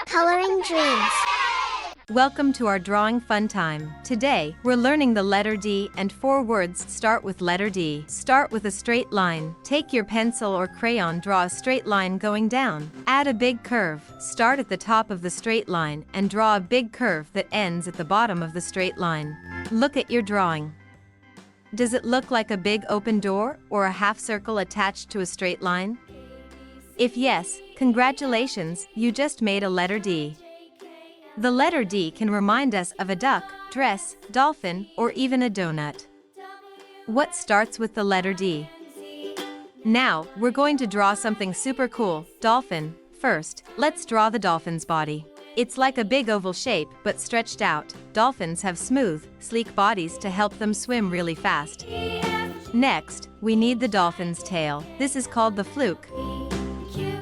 Coloring Dreams. Welcome to our drawing fun time. Today, we're learning the letter D and 4 words start with letter D. Start with a straight line. Take your pencil or crayon, draw a straight line going down. Add a big curve. Start at the top of the straight line and draw a big curve that ends at the bottom of the straight line. Look at your drawing. Does it look like a big open door or a half circle attached to a straight line? If yes, congratulations, you just made a letter D. The letter D can remind us of a duck, dress, dolphin, or even a donut. What starts with the letter D? Now, we're going to draw something super cool, dolphin. First, let's draw the dolphin's body. It's like a big oval shape but stretched out. Dolphins have smooth, sleek bodies to help them swim really fast. Next, we need the dolphin's tail. This is called the fluke.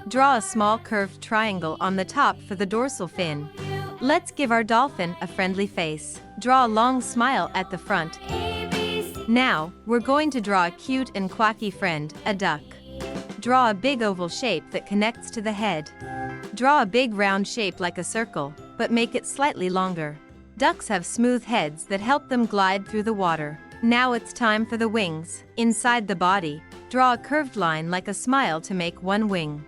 Draw a small curved triangle on the top for the dorsal fin. Let's give our dolphin a friendly face. Draw a long smile at the front. Now, we're going to draw a cute and quacky friend, a duck. Draw a big oval shape that connects to the head. Draw a big round shape like a circle, but make it slightly longer. Ducks have smooth heads that help them glide through the water. Now it's time for the wings. Inside the body, draw a curved line like a smile to make one wing.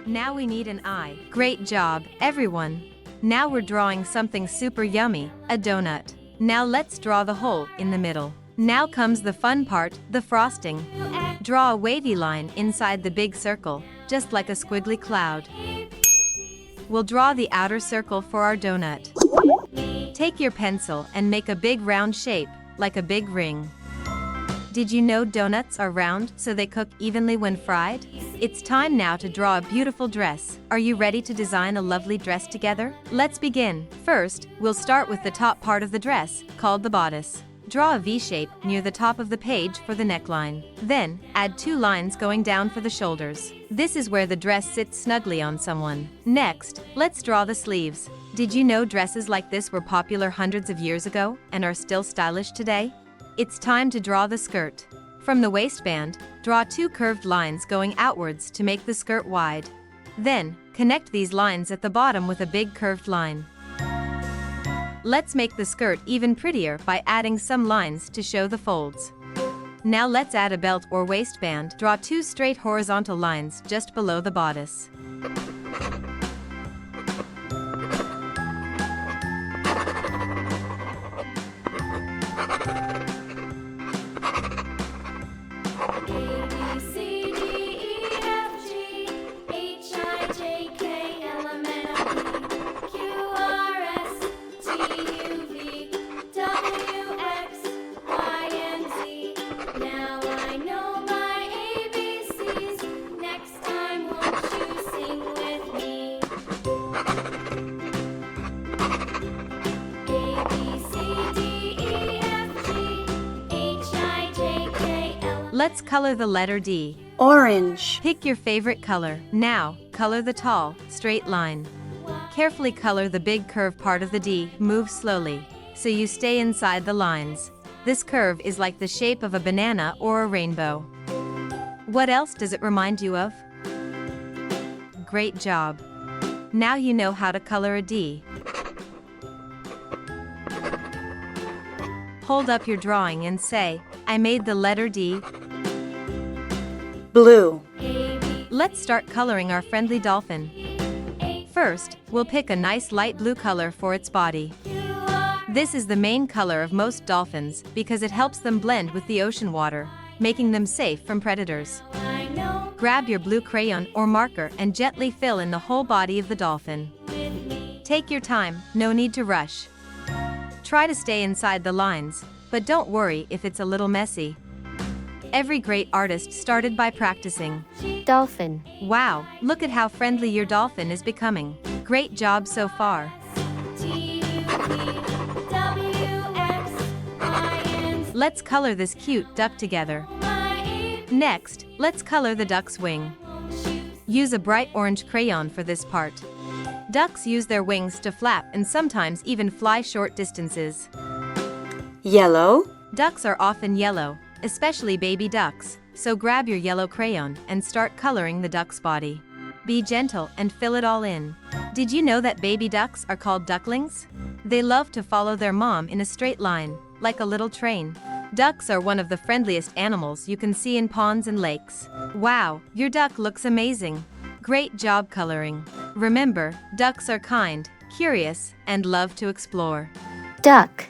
Now we need an eye. Great job, everyone! Now we're drawing something super yummy, a donut. Now let's draw the hole in the middle. Now comes the fun part, the frosting. Draw a wavy line inside the big circle, just like a squiggly cloud. We'll draw the outer circle for our donut. Take your pencil and make a big round shape, like a big ring. Did you know donuts are round so they cook evenly when fried? It's time now to draw a beautiful dress. Are you ready to design a lovely dress together? Let's begin. First, we'll start with the top part of the dress, called the bodice. Draw a V shape near the top of the page for the neckline. Then, add 2 lines going down for the shoulders. This is where the dress sits snugly on someone. Next, let's draw the sleeves. Did you know dresses like this were popular hundreds of years ago and are still stylish today? It's time to draw the skirt. From the waistband, draw 2 curved lines going outwards to make the skirt wide. Then, connect these lines at the bottom with a big curved line. Let's make the skirt even prettier by adding some lines to show the folds. Now let's add a belt or waistband. Draw 2 straight horizontal lines just below the bodice. Let's color the letter D. Orange. Pick your favorite color. Now, color the tall, straight line. Carefully color the big curve part of the D. Move slowly, so you stay inside the lines. This curve is like the shape of a banana or a rainbow. What else does it remind you of? Great job! Now you know how to color a D. Hold up your drawing and say, I made the letter D. Blue. Let's start coloring our friendly dolphin. First, we'll pick a nice light blue color for its body. This is the main color of most dolphins because it helps them blend with the ocean water, making them safe from predators. Grab your blue crayon or marker and gently fill in the whole body of the dolphin. Take your time, no need to rush. Try to stay inside the lines, but don't worry if it's a little messy. Every great artist started by practicing. Dolphin. Wow, look at how friendly your dolphin is becoming. Great job so far. Let's color this cute duck together. Next, let's color the duck's wing. Use a bright orange crayon for this part. Ducks use their wings to flap and sometimes even fly short distances. Yellow. Ducks are often yellow, especially baby ducks, so grab your yellow crayon and start coloring the duck's body. Be gentle and fill it all in. Did you know that baby ducks are called ducklings? They love to follow their mom in a straight line, like a little train. Ducks are one of the friendliest animals you can see in ponds and lakes. Wow, your duck looks amazing. Great job coloring. Remember, ducks are kind, curious, and love to explore. Duck.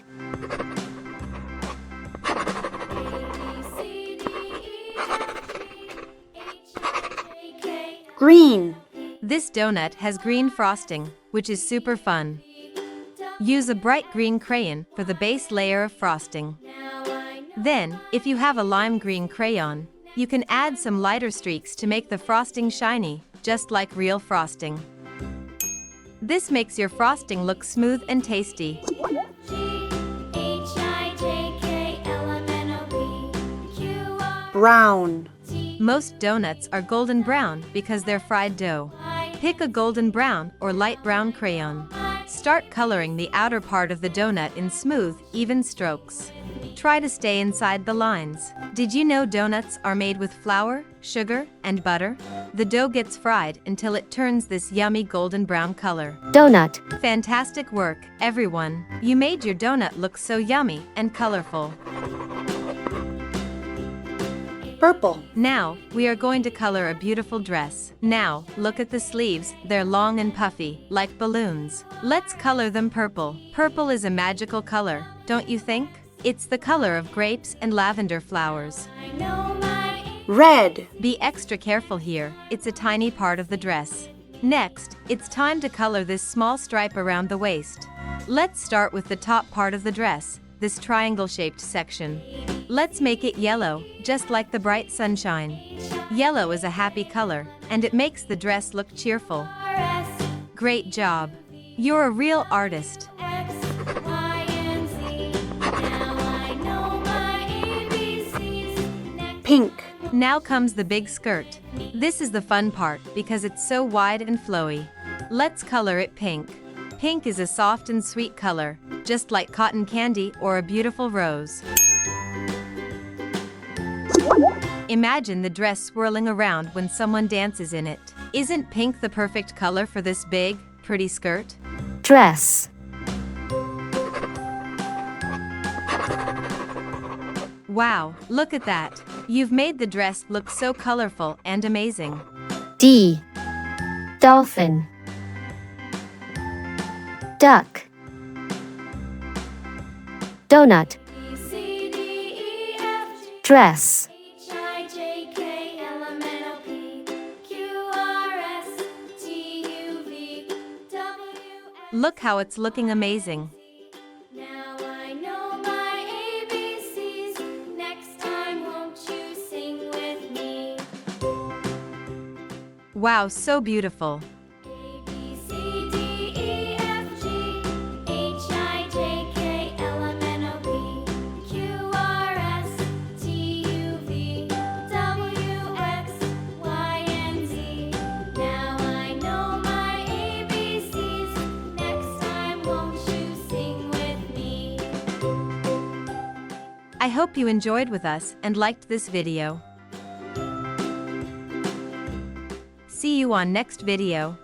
Green. This donut has green frosting, which is super fun. Use a bright green crayon for the base layer of frosting. Then, if you have a lime green crayon, you can add some lighter streaks to make the frosting shiny, just like real frosting. This makes your frosting look smooth and tasty. Brown. Most donuts are golden brown because they're fried dough. Pick a golden brown or light brown crayon. Start coloring the outer part of the donut in smooth, even strokes. Try to stay inside the lines. Did you know donuts are made with flour, sugar, and butter? The dough gets fried until it turns this yummy golden brown color. Donut. Fantastic work, everyone. You made your donut look so yummy and colorful. Purple. Now, we are going to color a beautiful dress. Now, look at the sleeves, they're long and puffy, like balloons. Let's color them purple. Purple is a magical color, don't you think? It's the color of grapes and lavender flowers. Red. Be extra careful here, it's a tiny part of the dress. Next, it's time to color this small stripe around the waist. Let's start with the top part of the dress, this triangle-shaped section. Let's make it yellow, just like the bright sunshine. Yellow is a happy color, and it makes the dress look cheerful. Great job. You're a real artist. Pink. Now comes the big skirt. This is the fun part because it's so wide and flowy. Let's color it pink. Pink is a soft and sweet color, just like cotton candy or a beautiful rose. Imagine the dress swirling around when someone dances in it. Isn't pink the perfect color for this big, pretty skirt? Dress. Wow, look at that. You've made the dress look so colorful and amazing. D. Dolphin. Duck. Donut. Dress. Look how it's looking amazing. Now I know my ABCs. Next time, won't you sing with me? Wow, so beautiful. A, B, C, D, E, F, G, H, I, J, K, L, M, N, O, P, Q, R, S, T, U, V, W, X, Y, and Z. Now I know my ABCs. Next time, won't you sing with me? I hope you enjoyed with us and liked this video. See you on next video.